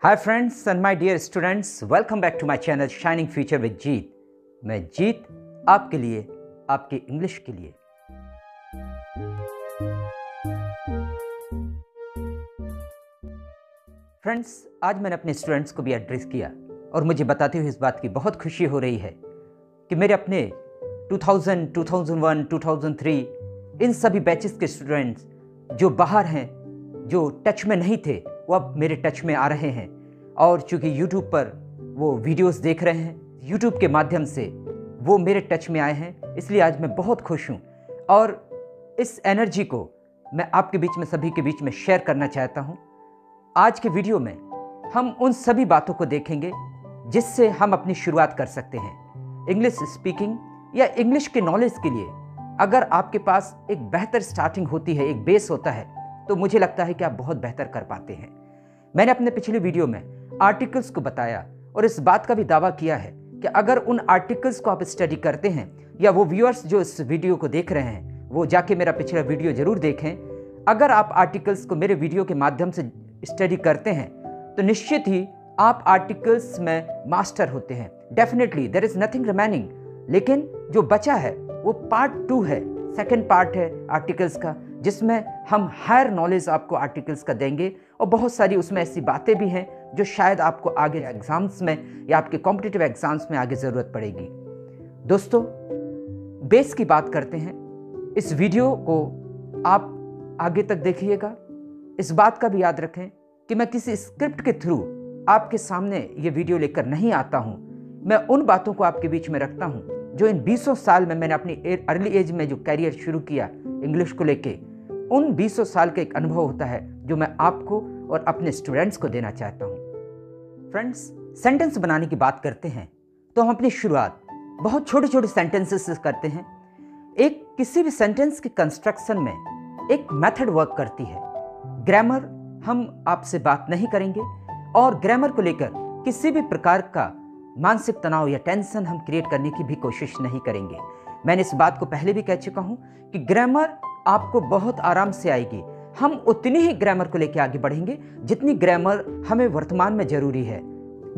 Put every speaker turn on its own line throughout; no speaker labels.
Hi friends and my dear students, welcome back to my channel shining future with Jeet. मैं जीत आपके लिए, आपके English के लिए। फ्रेंड्स, आज मैंने अपने स्टूडेंट्स को भी एड्रेस किया और मुझे बताते हुए इस बात की बहुत खुशी हो रही है कि मेरे अपने 2000, 2001, 2003 इन सभी बैचेस के स्टूडेंट्स जो बाहर हैं, जो टच में नहीं थे, वो अब मेरे टच में आ रहे हैं। और चूंकि YouTube पर वो वीडियोस देख रहे हैं, YouTube के माध्यम से वो मेरे टच में आए हैं, इसलिए आज मैं बहुत खुश हूँ। और इस एनर्जी को मैं आपके बीच में, सभी के बीच में शेयर करना चाहता हूँ। आज के वीडियो में हम उन सभी बातों को देखेंगे जिससे हम अपनी शुरुआत कर सकते हैं इंग्लिश स्पीकिंग या इंग्लिश के नॉलेज के लिए। अगर आपके पास एक बेहतर स्टार्टिंग होती है, एक बेस होता है, तो मुझे लगता है कि आप बहुत बेहतर कर पाते हैं। मैंने अपने पिछले वीडियो में आर्टिकल्स को बताया और इस बात का भी दावा किया है कि अगर उन आर्टिकल्स को आप स्टडी करते हैं, या वो व्यूअर्स जो इस वीडियो को देख रहे हैं वो जाके मेरा पिछला वीडियो जरूर देखें। अगर आप आर्टिकल्स को मेरे वीडियो के माध्यम से स्टडी करते हैं तो निश्चित ही आप आर्टिकल्स में मास्टर होते हैं। Definitely there is nothing remaining, लेकिन जो बचा है वो पार्ट 2 है, सेकेंड पार्ट है आर्टिकल्स का, जिसमें हम हायर नॉलेज आपको आर्टिकल्स का देंगे। और बहुत सारी उसमें ऐसी बातें भी हैं जो शायद आपको आगे एग्जाम्स में या आपके कॉम्पिटिटिव एग्जाम्स में आगे ज़रूरत पड़ेगी। दोस्तों, बेस की बात करते हैं। इस वीडियो को आप आगे तक देखिएगा। इस बात का भी याद रखें कि मैं किसी स्क्रिप्ट के थ्रू आपके सामने ये वीडियो लेकर नहीं आता हूँ। मैं उन बातों को आपके बीच में रखता हूँ जो इन 20 साल में मैंने अपनी अर्ली एज में जो कैरियर शुरू किया इंग्लिश को लेके, उन 20 साल का एक अनुभव होता है जो मैं आपको और अपने स्टूडेंट्स को देना चाहता हूँ। फ्रेंड्स, सेंटेंस बनाने की बात करते हैं तो हम अपनी शुरुआत बहुत छोटे छोटे सेंटेंसेस से करते हैं। एक किसी भी सेंटेंस के कंस्ट्रक्शन में एक मेथड वर्क करती है। ग्रामर हम आपसे बात नहीं करेंगे और ग्रामर को लेकर किसी भी प्रकार का मानसिक तनाव या टेंशन हम क्रिएट करने की भी कोशिश नहीं करेंगे। मैंने इस बात को पहले भी कह चुका हूं कि ग्रामर आपको बहुत आराम से आएगी। हम उतनी ही ग्रामर को लेकर आगे बढ़ेंगे जितनी ग्रामर हमें वर्तमान में जरूरी है।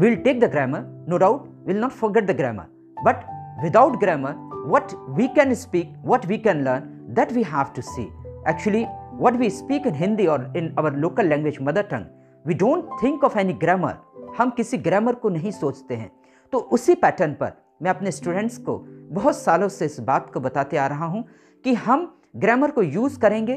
Will take the grammar, no doubt, will not forget the grammar, but without grammar what we can speak, what we can learn, that we have to see. Actually what we speak in Hindi और in our local language mother tongue, we don't think of any grammar. हम किसी grammar को नहीं सोचते हैं। तो उसी pattern पर मैं अपने स्टूडेंट्स को बहुत सालों से इस बात को बताते आ रहा हूं कि हम ग्रामर को यूज करेंगे,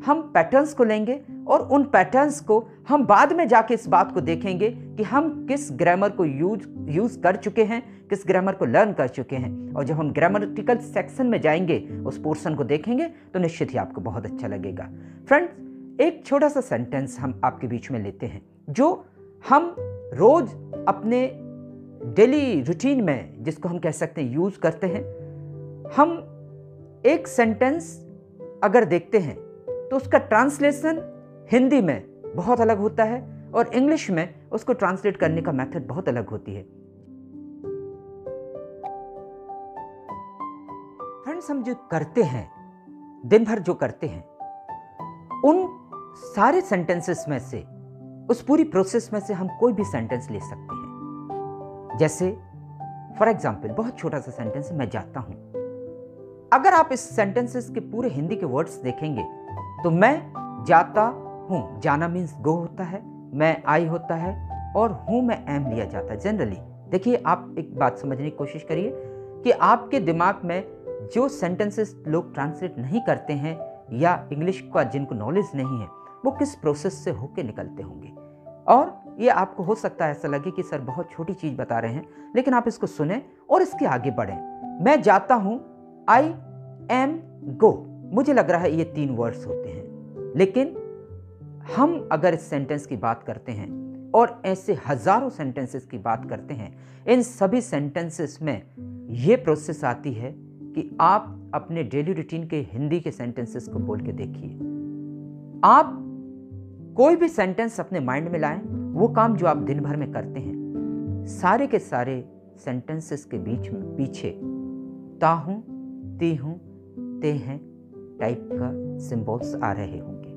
हम पैटर्न्स को लेंगे और उन पैटर्न्स को हम बाद में जाके इस बात को देखेंगे कि हम किस ग्रामर को यूज कर चुके हैं, किस ग्रामर को लर्न कर चुके हैं। और जब हम ग्रामटिकल सेक्शन में जाएंगे, उस पोर्शन को देखेंगे, तो निश्चित ही आपको बहुत अच्छा लगेगा। फ्रेंड्स, एक छोटा सा सेंटेंस हम आपके बीच में लेते हैं जो हम रोज अपने डेली रूटीन में, जिसको हम कह सकते हैं, यूज करते हैं। हम एक सेंटेंस अगर देखते हैं तो उसका ट्रांसलेशन हिंदी में बहुत अलग होता है और इंग्लिश में उसको ट्रांसलेट करने का मेथड बहुत अलग होती है। फ्रेंड्स, हम जो करते हैं, दिन भर जो करते हैं, उन सारे सेंटेंसेस में से, उस पूरी प्रोसेस में से हम कोई भी सेंटेंस ले सकते हैं। जैसे फॉर एग्जाम्पल, बहुत छोटा सा सेंटेंस है, मैं जाता हूं। अगर आप इस सेंटेंसेस के पूरे हिंदी के वर्ड्स देखेंगे तो मैं जाता हूं, जाना मीन्स गो होता है, मैं आई होता है और हूं में एम लिया जाता है जनरली। देखिए, आप एक बात समझने की कोशिश करिए कि आपके दिमाग में जो सेंटेंसेस लोग ट्रांसलेट नहीं करते हैं या इंग्लिश का जिनको नॉलेज नहीं है, वो किस प्रोसेस से होके निकलते होंगे। और ये आपको हो सकता है ऐसा लगे कि सर बहुत छोटी चीज बता रहे हैं, लेकिन आप इसको सुने और इसके आगे बढ़ें। मैं जाता हूं, आई एम गो, मुझे लग रहा है ये 3 वर्ड्स होते हैं, लेकिन हम अगर इस सेंटेंस की बात करते हैं और ऐसे हजारों सेंटेंसेस की बात करते हैं, इन सभी सेंटेंसेस में ये प्रोसेस आती है कि आप अपने डेली रूटीन के हिंदी के सेंटेंसेस को बोल के देखिए। आप कोई भी सेंटेंस अपने माइंड में लाएं, वो काम जो आप दिन भर में करते हैं, सारे के सारे सेंटेंसेस के बीच में पीछे ता हूं, ती हूं, ते हैं टाइप का सिंबल्स आ रहे होंगे।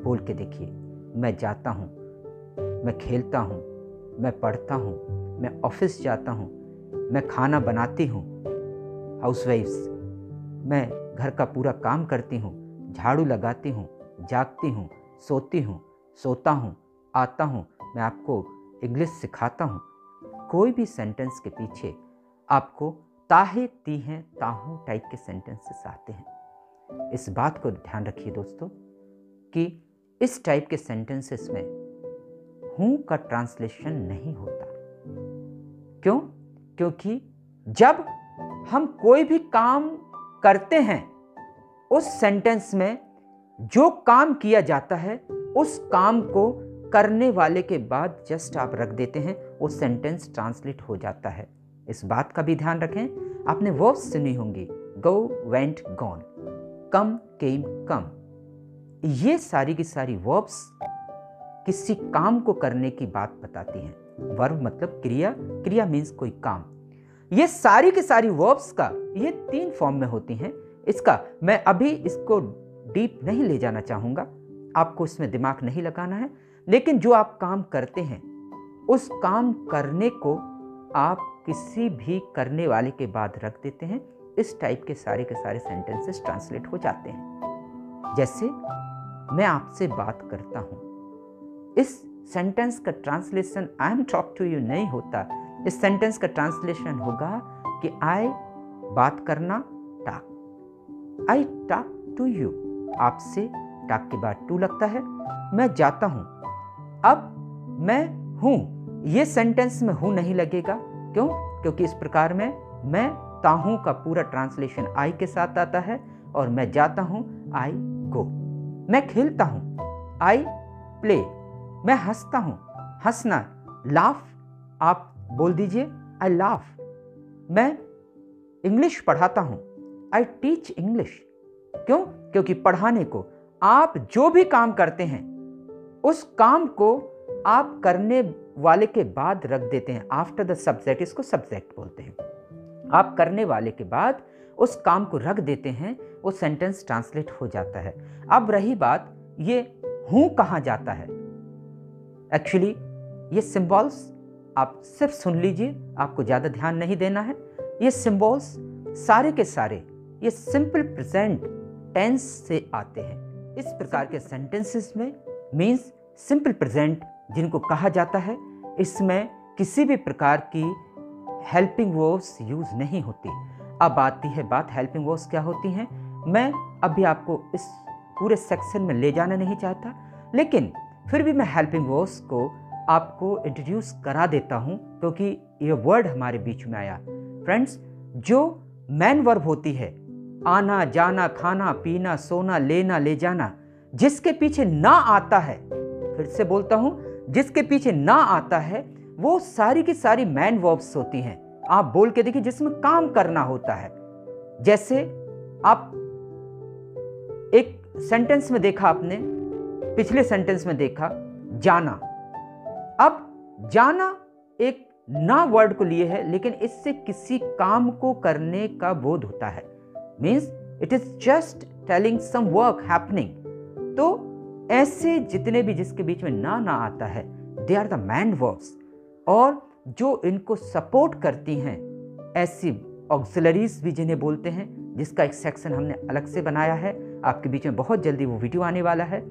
बोल के देखिए, मैं जाता हूं, मैं खेलता हूं, मैं पढ़ता हूँ, मैं ऑफिस जाता हूँ, मैं खाना बनाती हूँ, हाउसवाइफ्स, मैं घर का पूरा काम करती हूँ, झाड़ू लगाती हूँ, जागती हूँ, सोती हूँ, सोता हूँ, आता हूँ, मैं आपको इंग्लिश सिखाता हूँ। कोई भी सेंटेंस के पीछे आपको ताहे तीहे ताहू टाइप के सेंटेंसेस आते हैं। इस बात को ध्यान रखिए दोस्तों कि इस टाइप के सेंटेंसेस में हूं का ट्रांसलेशन नहीं होता। क्यों? क्योंकि जब हम कोई भी काम करते हैं, उस सेंटेंस में जो काम किया जाता है उस काम को करने वाले के बाद जस्ट आप रख देते हैं, वो सेंटेंस ट्रांसलेट हो जाता है। इस बात का भी ध्यान रखें। आपने वर्ब्स सुनी होंगी, गो, वेंट, गॉन, कम, केम, कम। ये सारी की सारी वर्ब्स किसी काम को करने की बात बताती हैं। वर्ब मतलब क्रिया, क्रिया मीन्स कोई काम। ये सारी की सारी वर्ब्स का ये 3 फॉर्म में होती हैं। इसका मैं अभी इसको डीप नहीं ले जाना चाहूँगा, आपको इसमें दिमाग नहीं लगाना है। लेकिन जो आप काम करते हैं उस काम करने को आप किसी भी करने वाले के बाद रख देते हैं। इस टाइप के सारे सेंटेंसेस ट्रांसलेट हो जाते हैं। जैसे मैं आपसे बात करता हूँ, इस सेंटेंस का translation I am talk to you नहीं होता। इस सेंटेंस का ट्रांसलेशन होगा कि आई बात करना, talk, I talk to you, आपसे टॉक के बाद टू लगता है। मैं जाता हूं, अब मैं हूं, ये सेंटेंस में हूं नहीं लगेगा। क्यों? क्योंकि इस प्रकार में मैं ताहूं का पूरा ट्रांसलेशन आई के साथ आता है और मैं जाता हूं, आई गो। मैं खेलता हूं, आई प्ले। मैं हंसता हूं, हंसना, लाफ, आप बोल दीजिए आई लाफ। मैं इंग्लिश पढ़ाता हूं, आई टीच इंग्लिश। क्यों? क्योंकि पढ़ाने को आप जो भी काम करते हैं उस काम को आप करने वाले के बाद रख देते हैं, आफ्टर द सब्जेक्ट, इसको सब्जेक्ट बोलते हैं। आप करने वाले के बाद उस काम को रख देते हैं, वो सेंटेंस ट्रांसलेट हो जाता है। अब रही बात, ये हूं कहां जाता है। एक्चुअली ये सिंबल्स आप सिर्फ सुन लीजिए, आपको ज्यादा ध्यान नहीं देना है। ये सिंबल्स सारे के सारे ये सिंपल प्रेजेंट टेंस से आते हैं। इस प्रकार के सेंटेंसेस में मीन्स सिंपल प्रेजेंट जिनको कहा जाता है, इसमें किसी भी प्रकार की हेल्पिंग वर्ब्स यूज नहीं होती। अब आती है बात हेल्पिंग वर्ब्स क्या होती हैं। मैं अभी आपको इस पूरे सेक्शन में ले जाना नहीं चाहता, लेकिन फिर भी मैं हेल्पिंग वर्ब्स को आपको इंट्रोड्यूस करा देता हूं क्योंकि ये वर्ड हमारे बीच में आया। फ्रेंड्स, जो मैन वर्ब होती है, आना, जाना, खाना, पीना, सोना, लेना, ले जाना, जिसके पीछे ना आता है, फिर से बोलता हूं, जिसके पीछे ना आता है, वो सारी की सारी मैन वर्ब्स होती हैं। आप बोल के देखिए, जिसमें काम करना होता है। जैसे आप एक सेंटेंस में देखा, आपने पिछले सेंटेंस में देखा जाना। अब जाना एक ना वर्ड को लिए है, लेकिन इससे किसी काम को करने का बोध होता है। Means it is just telling some work happening. तो ऐसे जितने भी जिसके बीच में ना आता है, they are the main verbs. और जो इनको सपोर्ट करती हैं, ऐसी ऑक्सिलरीज भी जिन्हें बोलते हैं, जिसका एक सेक्शन हमने अलग से बनाया है, आपके बीच में बहुत जल्दी वो वीडियो आने वाला है।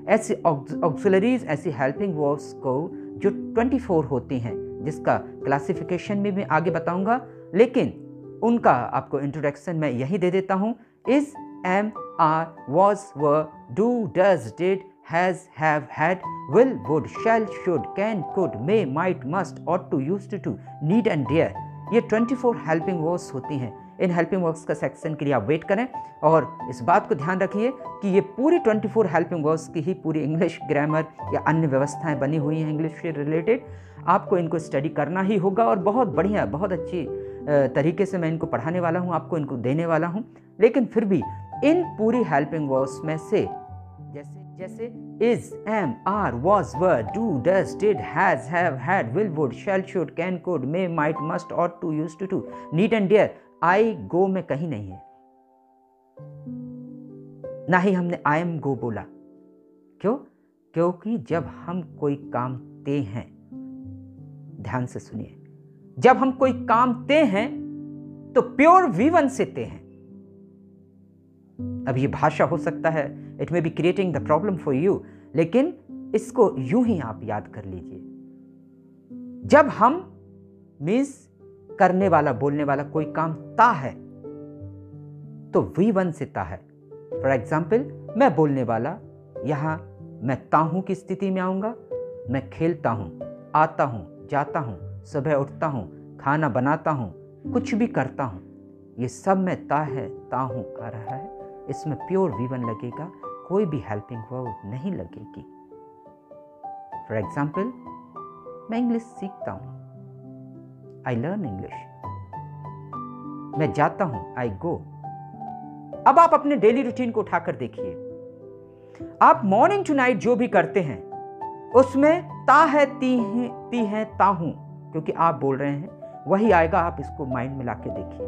ऐसी ऑक्सिलरीज, ऐसी हेल्पिंग वर्ब्स को जो 24 होती हैं, जिसका क्लासिफिकेशन में भी आगे बताऊंगा, लेकिन उनका आपको इंट्रोडक्शन मैं यही दे देता हूं। Is, am, are, was, were, do, does, did, has, have, had, will, would, shall, should, can, could, may, might, must, ought to, used to, need and dare, ये 24 हेल्पिंग वर्ब्स होती हैं। इन हेल्पिंग वर्ब्स का section के लिए आप wait करें और इस बात को ध्यान रखिए कि ये पूरी 24 हेल्पिंग वर्ब्स की ही पूरी इंग्लिश ग्रामर या अन्य व्यवस्थाएं बनी हुई हैं इंग्लिश से रिलेटेड। आपको इनको स्टडी करना ही होगा और बहुत बढ़िया, बहुत अच्छी तरीके से मैं इनको पढ़ाने वाला हूँ, आपको इनको देने वाला हूँ। लेकिन फिर भी इन पूरी हेल्पिंग वर्ब्स में से जैसे is, am, are, was, were, do, does, did, has, have, had, will, would, shall, should, can, could, may, might, must, ought to, used to, need and dare, I, go में कहीं नहीं है। ना ही हमने I am गो बोला। क्यों? क्योंकि जब हम कोई काम ते हैं, ध्यान से सुनिए, जब हम कोई काम ते हैं तो प्योर V1 से ते हैं। अब ये भाषा हो सकता है, it may be creating the problem for you, लेकिन इसको यूं ही आप याद कर लीजिए। जब हम मीन्स करने वाला, बोलने वाला कोई काम ता है तो V1 से ता है। फॉर एग्जाम्पल, मैं बोलने वाला, यहां मैं ता हूं की स्थिति में आऊंगा। मैं खेलता हूं, आता हूं, जाता हूं, सुबह उठता हूं, खाना बनाता हूं, कुछ भी करता हूं, ये सब मैं ता है, ता हूं आ रहा है। इसमें प्योर V1 लगेगा, कोई भी हेल्पिंग वर्ब नहीं लगेगी। फॉर एग्जाम्पल, मैं इंग्लिश सीखता हूं, आई लर्न इंग्लिश। मैं जाता हूं, आई गो। अब आप अपने डेली रूटीन को उठाकर देखिए, आप मॉर्निंग टू नाइट जो भी करते हैं उसमें ता है, ती है, ता हूं, क्योंकि आप बोल रहे हैं, वही आएगा। आप इसको माइंड में लाके देखिए।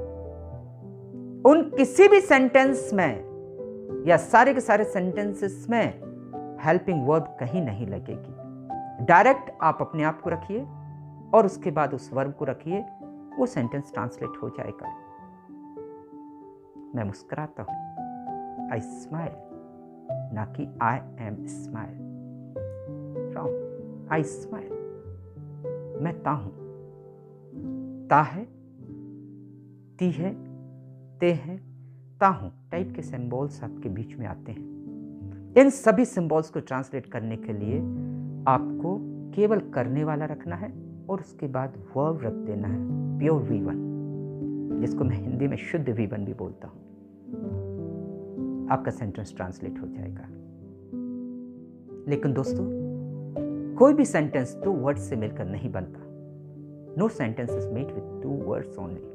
उन किसी भी सेंटेंस में या सारे के सारे सेंटेंसेस में हेल्पिंग वर्ब कहीं नहीं लगेगी। डायरेक्ट आप अपने आप को रखिए और उसके बाद उस वर्ब को रखिए, वो सेंटेंस ट्रांसलेट हो जाएगा। मैं मुस्कुराता हूं, आई स्माइल, ना कि I am smile. From I smile, मैं ता हूं। ता है, ती है, ते हैं, ता हूं टाइप के सिंबल्स आपके बीच में आते हैं। इन सभी सिंबल्स को ट्रांसलेट करने के लिए आपको केवल करने वाला रखना है और उसके बाद वर्ब रख देना है, प्योर V1, जिसको मैं हिंदी में शुद्ध V1 भी बोलता हूं। आपका सेंटेंस ट्रांसलेट हो जाएगा। लेकिन दोस्तों, कोई भी सेंटेंस दो वर्ड से मिलकर नहीं बनता। No sentence is made with 2 words only.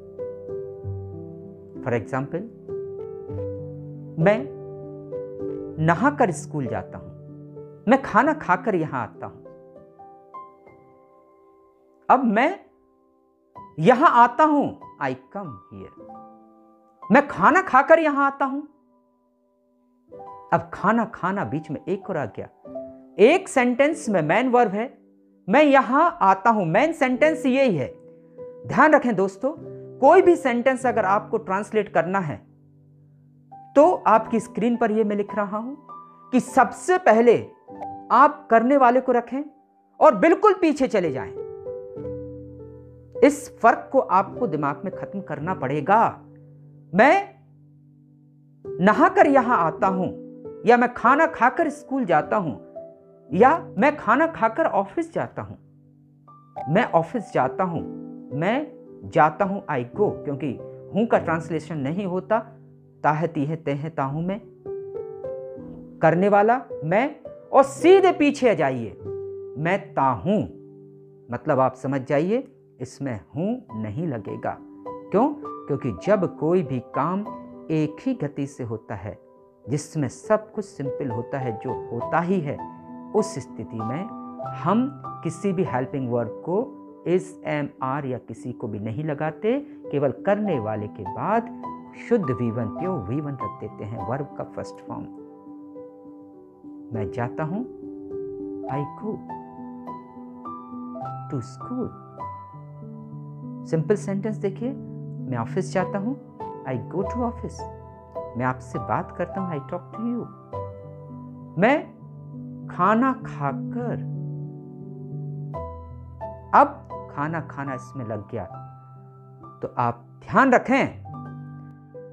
For example, मैं नहाकर स्कूल जाता हूं, मैं खाना खाकर यहां आता हूं। अब मैं यहां आता हूं, आई कम हियर। मैं खाना खाकर यहां आता हूं। अब खाना खाना बीच में एक और आ गया। एक सेंटेंस में मैन वर्ब है, मैं यहां आता हूं, मैन सेंटेंस यही है। ध्यान रखें दोस्तों, कोई भी सेंटेंस अगर आपको ट्रांसलेट करना है तो आपकी स्क्रीन पर यह मैं लिख रहा हूं कि सबसे पहले आप करने वाले को रखें और बिल्कुल पीछे चले जाएं। इस फर्क को आपको दिमाग में खत्म करना पड़ेगा। मैं नहाकर यहां आता हूं, या मैं खाना खाकर स्कूल जाता हूं, या मैं खाना खाकर ऑफिस जाता हूं। मैं ऑफिस जाता हूं, मैं जाता हूं, आई गो, क्योंकि हूं का ट्रांसलेशन नहीं होता। ता है, ती है, ते है, ता हूं मैं, करने वाला मैं, और सीधे पीछे जाइए, मैं ता हूं। मतलब आप समझ जाइए, इसमें हूं नहीं लगेगा। क्यों? क्योंकि जब कोई भी काम एक ही गति से होता है, जिसमें सब कुछ सिंपल होता है, जो होता ही है, उस स्थिति में हम किसी भी हेल्पिंग वर्ब को इस, एम, आर या किसी को भी नहीं लगाते। केवल करने वाले के बाद शुद्ध V1, प्योर V1 रख देते हैं, वर्ब का फर्स्ट फॉर्म। मैं जाता हूं, I go to school. Simple sentence देखिए, मैं ऑफिस जाता हूं, आई गो टू ऑफिस। मैं आपसे बात करता हूं, आई टॉक टू यू। मैं खाना खाकर, अब खाना खाना इसमें लग गया, तो आप ध्यान रखें,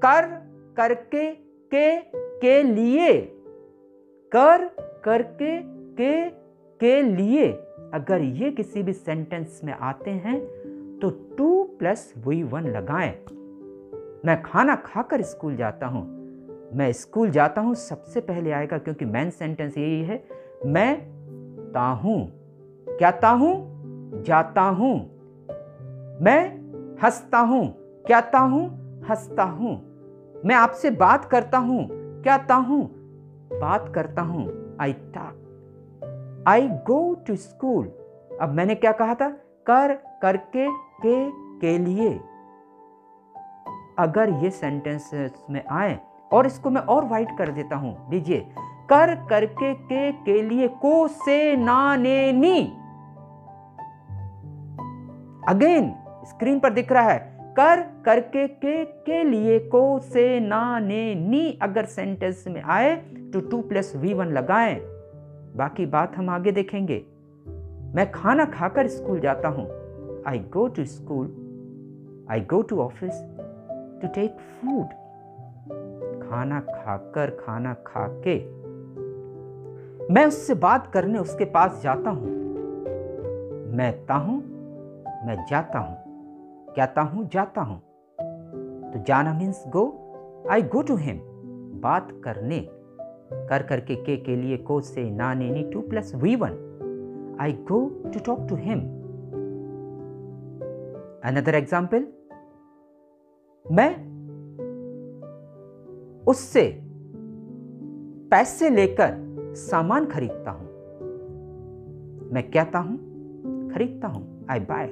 कर, करके, के लिए, कर, करके, के लिए, अगर ये किसी भी सेंटेंस में आते हैं तो 2 + V1 लगाएं। मैं खाना खाकर स्कूल जाता हूं, मैं स्कूल जाता हूं सबसे पहले आएगा, क्योंकि मेन सेंटेंस यही है। मैं ता हूं, क्या ता हूं? जाता हूं। मैं हंसता हूं, क्या ता हूं? हंसता हूं। मैं आपसे बात करता हूं, क्या ता हूं? बात करता हूं, I talk. I go to school. अब मैंने क्या कहा था? कर, करके, के लिए। अगर ये सेंटेंसेस में आए, और इसको मैं और वाइड कर देता हूं, लीजिए, कर, करके, के लिए, को, से, ना, ने, नी। अगेन स्क्रीन पर दिख रहा है कर, करके, के लिए, को, से, ना, ने, नी अगर सेंटेंस में आए तो 2 + V1 लगाएं। बाकी बात हम आगे देखेंगे। मैं खाना खाकर स्कूल जाता हूं। I go to school, I go to office to take food. खाना खाकर, खाना खा के। मैं उससे बात करने उसके पास जाता हूं। मैं ता हूं, मैं जाता हूं, कहता हूं, जाता हूं। तो जाना means go. I go to him, बात करने, कर, करके, के लिए, को, से, ना, ने, नी 2 + V1। I go to talk to him. Another example, मैं उससे पैसे लेकर सामान खरीदता हूं। मैं कहता हूं, खरीदता हूं। आई बाय,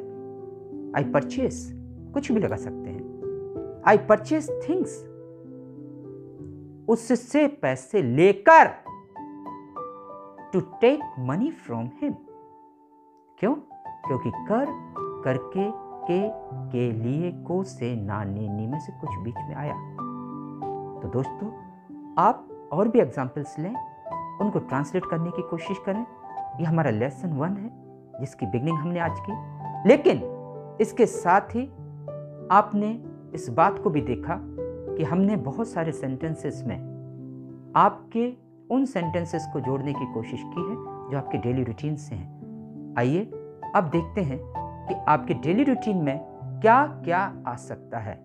आई परचेस, कुछ भी लगा सकते हैं। आई परचेस थिंग्स, उससे पैसे लेकर। To take money from him, क्यों? क्योंकि कर, करके, के लिए, को, से, ना, ने, नी में से कुछ बीच में आया। तो दोस्तों, आप और भी एग्जाम्पल्स लें, उनको ट्रांसलेट करने की कोशिश करें। ये हमारा लेसन 1 है जिसकी बिगनिंग हमने आज की। लेकिन इसके साथ ही आपने इस बात को भी देखा कि हमने बहुत सारे सेंटेंसेस में आपके उन सेंटेंसेस को जोड़ने की कोशिश की है जो आपके डेली रूटीन से हैं। आइए अब देखते हैं कि आपके डेली रूटीन में क्या क्या आ सकता है।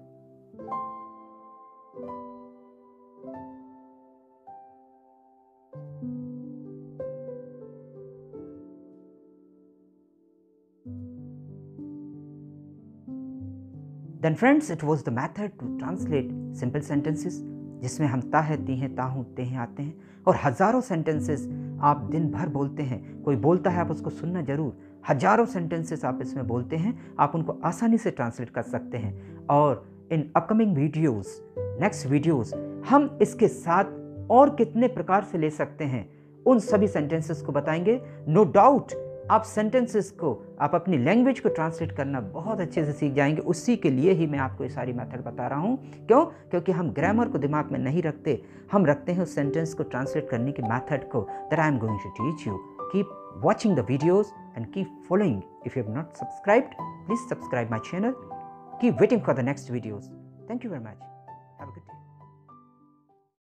Then friends, it was the method to translate simple sentences जिसमें हम ता है, ती हैं, ता हूँ, ते हैं आते हैं, और हजारों सेंटेंसेस आप दिन भर बोलते हैं। कोई बोलता है, आप उसको सुनना जरूर। हजारों सेंटेंसेस आप इसमें बोलते हैं, आप उनको आसानी से ट्रांसलेट कर सकते हैं। और in upcoming videos, next videos, हम इसके साथ और कितने प्रकार से ले सकते हैं उन सभी सेंटेंसेस को बताएंगे। नो डाउट आप सेंटेंसेस को, आप अपनी लैंग्वेज को ट्रांसलेट करना बहुत अच्छे से सीख जाएंगे। उसी के लिए ही मैं आपको ये सारी मेथड बता रहा हूँ। क्यों? क्योंकि हम ग्रामर को दिमाग में नहीं रखते, हम रखते हैं उस सेंटेंस को ट्रांसलेट करने की मेथड को। That I am going to teach you. Keep watching the videos and keep following. If you have not subscribed, please subscribe my channel. Keep waiting for the next videos. Thank you very much.